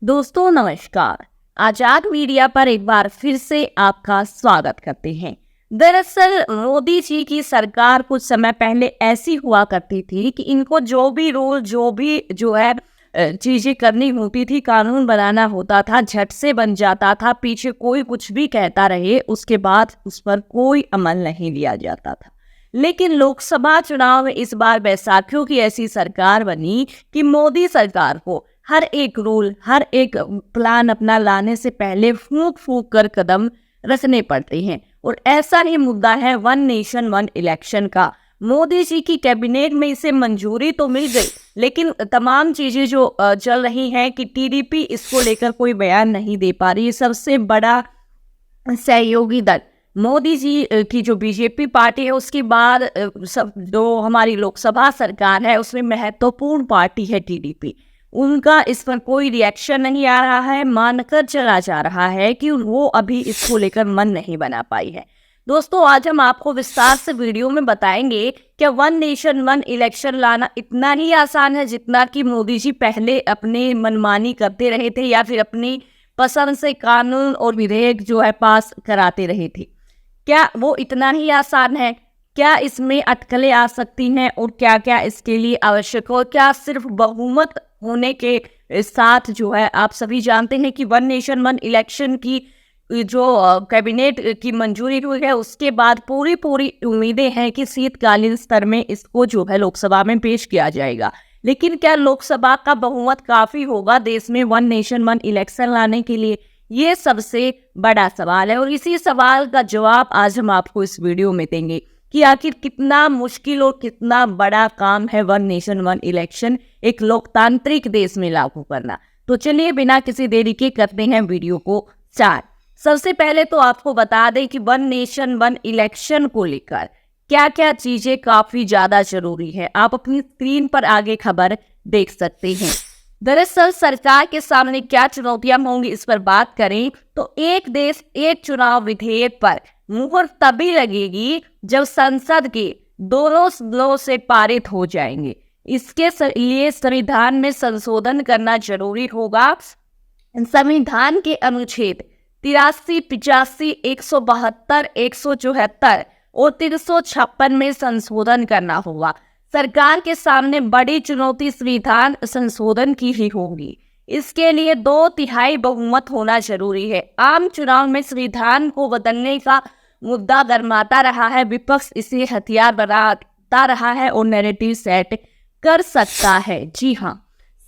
दोस्तों नमस्कार। आजाद मीडिया पर एक बार फिर से आपका स्वागत करते हैं। दरअसल मोदी जी की सरकार कुछ समय पहले ऐसी हुआ करती थी कि इनको जो भी रूल चीजें करनी होती थी, कानून बनाना होता था, झट से बन जाता था। पीछे कोई कुछ भी कहता रहे, उसके बाद उस पर कोई अमल नहीं लिया जाता था। लेकिन लोकसभा चुनाव में इस बार बैसाखियों की ऐसी सरकार बनी कि मोदी सरकार को हर एक रूल, हर एक प्लान अपना लाने से पहले फूंक फूंक कर कदम रखने पड़ते हैं। और ऐसा ही मुद्दा है वन नेशन वन इलेक्शन का। मोदी जी की कैबिनेट में इसे मंजूरी तो मिल गई, लेकिन तमाम चीजें जो चल रही हैं कि टीडीपी इसको लेकर कोई बयान नहीं दे पा रही। सबसे बड़ा सहयोगी दल मोदी जी की जो बीजेपी पार्टी है, उसके बाद सब जो हमारी लोकसभा सरकार है उसमें महत्वपूर्ण पार्टी है टीडीपी। उनका इस पर कोई रिएक्शन नहीं आ रहा है। मानकर चला जा रहा है कि वो अभी इसको लेकर मन नहीं बना पाई है। दोस्तों आज हम आपको विस्तार से वीडियो में बताएंगे कि वन नेशन वन इलेक्शन लाना इतना ही आसान है जितना कि मोदी जी पहले अपने मनमानी करते रहे थे या फिर अपनी पसंद से कानून और विधेयक पास कराते रहे थे। क्या वो इतना ही आसान है? क्या इसमें अटकलें आ सकती हैं और क्या क्या इसके लिए आवश्यक हो? क्या सिर्फ बहुमत होने के साथ आप सभी जानते हैं कि वन नेशन वन इलेक्शन की जो कैबिनेट की मंजूरी हुई है, उसके बाद पूरी उम्मीदें हैं कि शीतकालीन स्तर में इसको लोकसभा में पेश किया जाएगा। लेकिन क्या लोकसभा का बहुमत काफी होगा देश में वन नेशन वन इलेक्शन लाने के लिए? ये सबसे बड़ा सवाल है और इसी सवाल का जवाब आज हम आपको इस वीडियो में देंगे कि आखिर कितना मुश्किल और कितना बड़ा काम है वन नेशन वन इलेक्शन एक लोकतांत्रिक देश में लागू करना। तो चलिए बिना किसी देरी के करते हैं वीडियो को स्टार्ट। सबसे पहले तो आपको बता दें कि वन नेशन वन इलेक्शन को लेकर क्या क्या चीजें काफी ज्यादा जरूरी है। आप अपनी स्क्रीन पर आगे खबर देख सकते हैं। दरअसल सरकार के सामने क्या चुनौतियां होंगी इस पर बात करें तो एक देश एक चुनाव विधेयक पर मुहर तभी लगेगी जब संसद के दोनों सदनों से पारित हो जाएंगे। इसके लिए संविधान में संशोधन करना जरूरी होगा। संविधान के अनुच्छेद 83, 85, 172, 174 और 356 में संशोधन करना होगा। सरकार के सामने बड़ी चुनौती संविधान संशोधन की ही होगी। इसके लिए 2/3 बहुमत होना जरूरी है। आम चुनाव में संविधान को बदलने का मुद्दा गरमाता रहा है, विपक्ष इसे हथियार बनाता रहा है और नैरेटिव सेट कर सकता है। जी हाँ,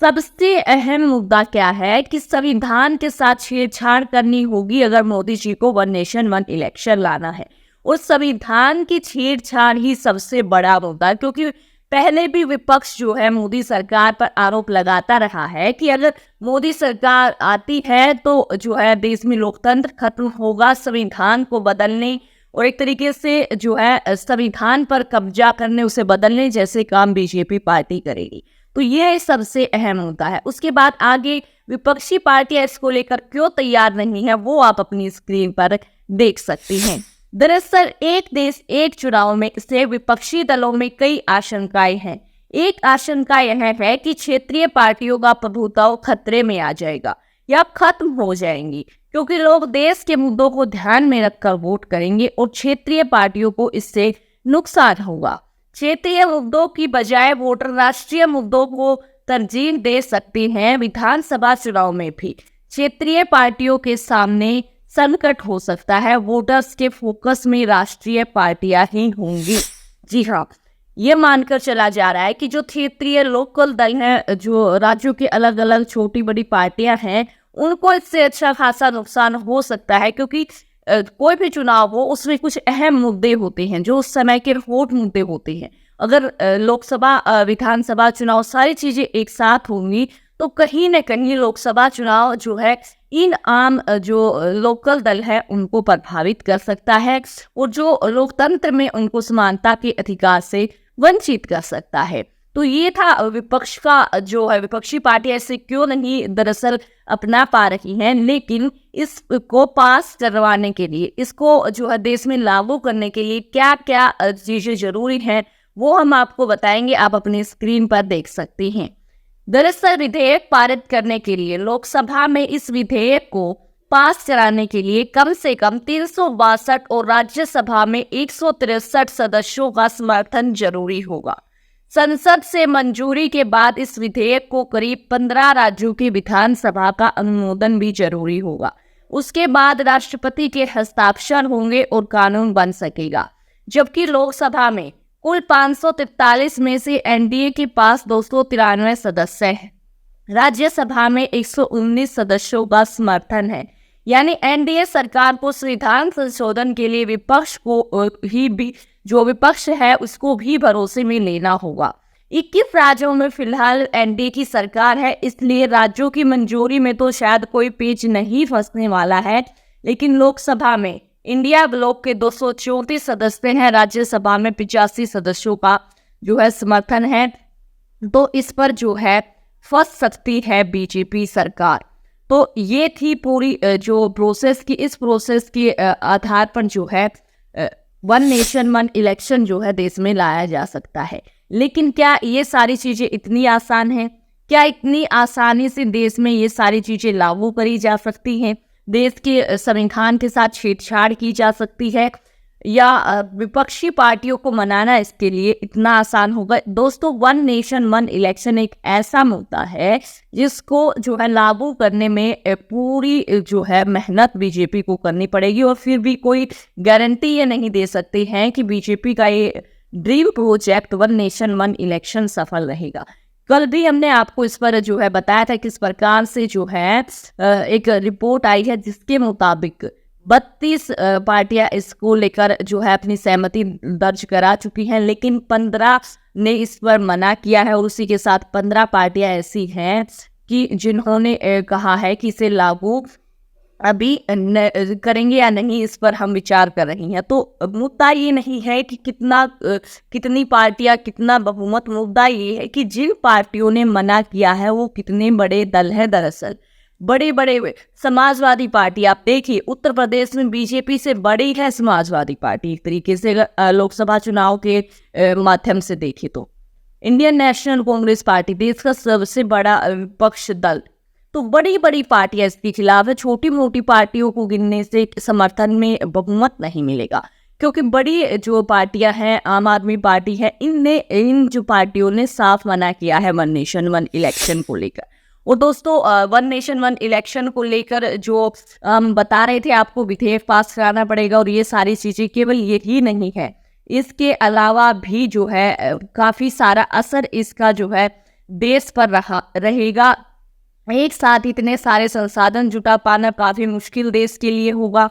सबसे अहम मुद्दा क्या है कि संविधान के साथ छेड़छाड़ करनी होगी अगर मोदी जी को वन नेशन वन इलेक्शन लाना है। और संविधान की छेड़छाड़ ही सबसे बड़ा मुद्दा है, क्योंकि पहले भी विपक्ष मोदी सरकार पर आरोप लगाता रहा है कि अगर मोदी सरकार आती है तो देश में लोकतंत्र खत्म होगा। संविधान को बदलने और एक तरीके से संविधान पर कब्जा करने, उसे बदलने जैसे काम बीजेपी पार्टी करेगी। तो ये सबसे अहम मुद्दा है। उसके बाद आगे विपक्षी पार्टियां इसको लेकर क्यों तैयार नहीं है वो आप अपनी स्क्रीन पर देख सकती हैं। दरअसल एक देश एक चुनाव में से विपक्षी दलों में कई आशंकाएं हैं। एक आशंका यह है कि क्षेत्रीय पार्टियों का प्रभुत्व खतरे में आ जाएगा या खत्म हो जाएंगी, क्योंकि लोग देश के मुद्दों को ध्यान में रखकर वोट करेंगे और क्षेत्रीय पार्टियों को इससे नुकसान होगा। क्षेत्रीय मुद्दों की बजाय वोटर राष्ट्रीय मुद्दों को तरजीह दे सकते हैं। विधानसभा चुनाव में भी क्षेत्रीय पार्टियों के सामने संकट हो सकता है। वोटर्स के फोकस में राष्ट्रीय पार्टियां ही होंगी। जी हाँ, ये मानकर चला जा रहा है कि जो क्षेत्रीय लोकल दल हैं, जो राज्यों के अलग अलग छोटी बड़ी पार्टियां हैं, उनको इससे अच्छा खासा नुकसान हो सकता है, क्योंकि कोई भी चुनाव हो उसमें कुछ अहम मुद्दे होते हैं जो उस समय के हॉट मुद्दे होते हैं। अगर लोकसभा विधानसभा चुनाव सारी चीजें एक साथ होंगी तो कहीं न कहीं लोकसभा चुनाव इन आम लोकल दल है उनको प्रभावित कर सकता है और जो लोकतंत्र में उनको समानता के अधिकार से वंचित कर सकता है। तो ये था विपक्ष का विपक्षी पार्टियां इसे क्यों नहीं दरअसल अपना पा रही हैं। लेकिन इसको पास करवाने के लिए, इसको देश में लागू करने के लिए क्या क्या चीजें जरूरी हैं वो हम आपको बताएंगे। आप अपनी स्क्रीन पर देख सकते हैं। दरअसल विधेयक पारित करने के लिए लोकसभा में इस विधेयक को पास कराने के लिए कम से कम 362 और राज्यसभा में 163 सदस्यों का समर्थन जरूरी होगा। संसद से मंजूरी के बाद इस विधेयक को करीब 15 राज्यों की विधानसभा का अनुमोदन भी जरूरी होगा। उसके बाद राष्ट्रपति के हस्ताक्षर होंगे और कानून बन सकेगा। जबकि लोकसभा में कुल 543 में से एनडीए के पास 293 सदस्य हैं। राज्यसभा में 119 सदस्यों का समर्थन है। यानी एनडीए सरकार को संविधान संशोधन के लिए विपक्ष को भी जो विपक्ष है उसको भी भरोसे में लेना होगा। 21 राज्यों में फिलहाल एनडीए की सरकार है, इसलिए राज्यों की मंजूरी में तो शायद कोई पेच नहीं फंसने वाला है। लेकिन लोकसभा में इंडिया ब्लॉक के 234 सदस्य हैं, राज्यसभा में 85 सदस्यों का जो है समर्थन है। तो इस पर जो है फंस सकती है बीजेपी सरकार। तो ये थी पूरी जो प्रोसेस की, इस प्रोसेस के आधार पर जो है वन नेशन वन इलेक्शन जो है देश में लाया जा सकता है। लेकिन क्या ये सारी चीजें इतनी आसान हैं? क्या इतनी आसानी से देश में ये सारी चीजें लागू करी जा सकती हैं? देश के संविधान के साथ छेड़छाड़ की जा सकती है? या विपक्षी पार्टियों को मनाना इसके लिए इतना आसान होगा? दोस्तों, वन नेशन वन इलेक्शन एक ऐसा मुद्दा है जिसको जो है लागू करने में पूरी जो है मेहनत बीजेपी को करनी पड़ेगी, और फिर भी कोई गारंटी ये नहीं दे सकते हैं कि बीजेपी का ये dream project one nation one election सफल रहेगा। कल भी हमने आपको इस पर जो है बताया था किस प्रकार से जो है एक रिपोर्ट आई है जिसके मुताबिक 32 पार्टियां इसको लेकर जो है अपनी सहमति दर्ज करा चुकी हैं, लेकिन 15 ने इस पर मना किया है। और उसी के साथ 15 पार्टियां ऐसी हैं कि जिन्होंने कहा है कि इसे लागू अभी करेंगे या नहीं, इस पर हम विचार कर रही हैं। तो मुद्दा ये नहीं है कि कितनी पार्टियां, कितना बहुमत, मुद्दा ये है कि जिन पार्टियों ने मना किया है वो कितने बड़े दल है। दरअसल बड़े बड़े समाजवादी पार्टी, आप देखिए उत्तर प्रदेश में बीजेपी से बड़ी है समाजवादी पार्टी एक तरीके से लोकसभा चुनाव के माध्यम से देखें तो। इंडियन नेशनल कांग्रेस पार्टी देश का सबसे बड़ा विपक्ष दल। तो बड़ी बड़ी पार्टियां इसके खिलाफ है। छोटी मोटी पार्टियों को गिनने से समर्थन में बहुमत नहीं मिलेगा, क्योंकि बड़ी जो पार्टियां हैं, आम आदमी पार्टी है, इन जो पार्टियों ने साफ मना किया है वन नेशन वन इलेक्शन को लेकर। और दोस्तों, वन नेशन वन इलेक्शन को लेकर जो हम बता रहे थे आपको, विधेयक पास कराना पड़ेगा और ये सारी चीजें, केवल यही नहीं है, इसके अलावा भी जो है काफी सारा असर इसका जो है देश पर रहेगा। एक साथ इतने सारे संसाधन जुटा पाना काफी मुश्किल देश के लिए होगा।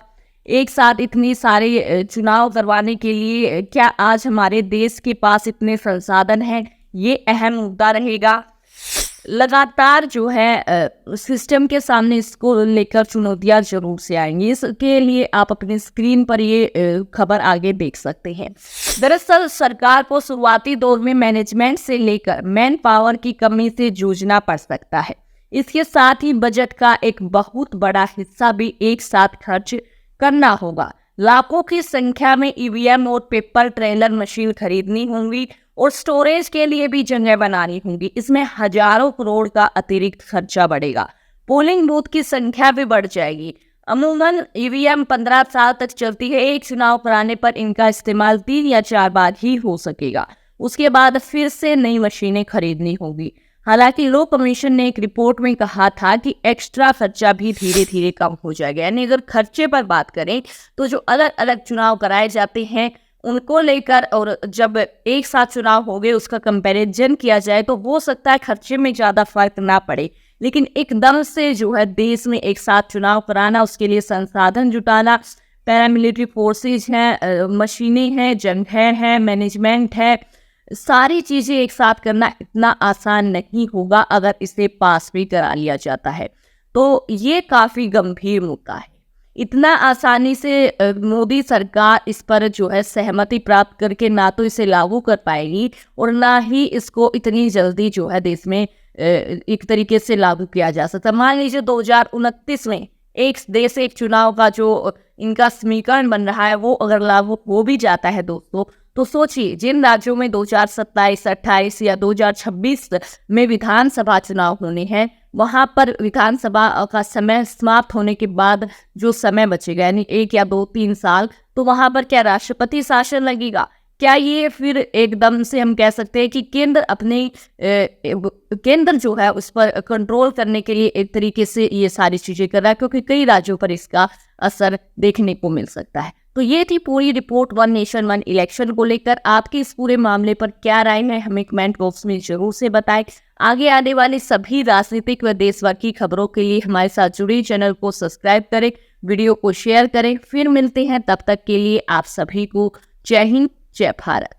एक साथ इतनी सारे चुनाव करवाने के लिए क्या आज हमारे देश के पास इतने संसाधन हैं? ये अहम मुद्दा रहेगा। लगातार जो है सिस्टम के सामने इसको लेकर चुनौतियां जरूर से आएंगी। इसके लिए आप अपनी स्क्रीन पर ये खबर आगे देख सकते हैं। दरअसल सरकार को शुरुआती दौर में मैनेजमेंट से लेकर मैन पावर की कमी से जूझना पड़ सकता है। इसके साथ ही बजट का एक बहुत बड़ा हिस्सा भी एक साथ खर्च करना होगा। लाखों की संख्या में ईवीएम और पेपर ट्रेलर मशीन खरीदनी होंगी और स्टोरेज के लिए भी जगह बनानी होंगी। इसमें हजारों करोड़ का अतिरिक्त खर्चा बढ़ेगा। पोलिंग बूथ की संख्या भी बढ़ जाएगी। अमूमन ईवीएम 15 साल तक चलती है। एक चुनाव कराने पर इनका इस्तेमाल 3 या 4 बार ही हो सकेगा। उसके बाद फिर से नई मशीनें खरीदनी होगी। हालांकि लॉ कमीशन ने एक रिपोर्ट में कहा था कि एक्स्ट्रा खर्चा भी धीरे धीरे कम हो जाएगा। यानी अगर खर्चे पर बात करें तो जो अलग अलग चुनाव कराए जाते हैं उनको लेकर, और जब एक साथ चुनाव हो गए उसका कंपैरिजन किया जाए तो हो सकता है खर्चे में ज़्यादा फर्क ना पड़े। लेकिन एकदम से जो है देश में एक साथ चुनाव कराना, उसके लिए संसाधन जुटाना, पैरामिलिट्री फोर्सेज हैं, मशीनें हैं, जगह है, मैनेजमेंट है, सारी चीज़ें एक साथ करना इतना आसान नहीं होगा अगर इसे पास भी करा लिया जाता है। तो ये काफ़ी गंभीर मुद्दा है। इतना आसानी से मोदी सरकार इस पर जो है सहमति प्राप्त करके ना तो इसे लागू कर पाएगी और ना ही इसको इतनी जल्दी जो है देश में एक तरीके से लागू किया जा सकता। मान लीजिए 2029 में एक देश एक चुनाव का जो इनका समीकरण बन रहा है वो अगर लागू हो भी जाता है दोस्तों, तो सोचिए, जिन राज्यों में 2027, 28 या 2026 में विधानसभा चुनाव होने हैं, वहां पर विधानसभा का समय समाप्त होने के बाद जो समय बचेगा, यानी 1 या 2-3 साल, तो वहां पर क्या राष्ट्रपति शासन लगेगा? क्या ये फिर एकदम से हम कह सकते हैं कि केंद्र जो है उस पर कंट्रोल करने के लिए एक तरीके से ये सारी चीजें कर रहा है, क्योंकि कई राज्यों पर इसका असर देखने को मिल सकता है। तो ये थी पूरी report one nation one election को लेकर। आपकी इस पूरे मामले पर क्या राय है, हमें कमेंट बॉक्स में जरूर से बताएं। आगे आने वाली सभी राजनीतिक व देशभर की खबरों के लिए हमारे साथ जुड़े चैनल को सब्सक्राइब करें, वीडियो को शेयर करें। फिर मिलते हैं, तब तक के लिए आप सभी को जय हिंद, जय भारत।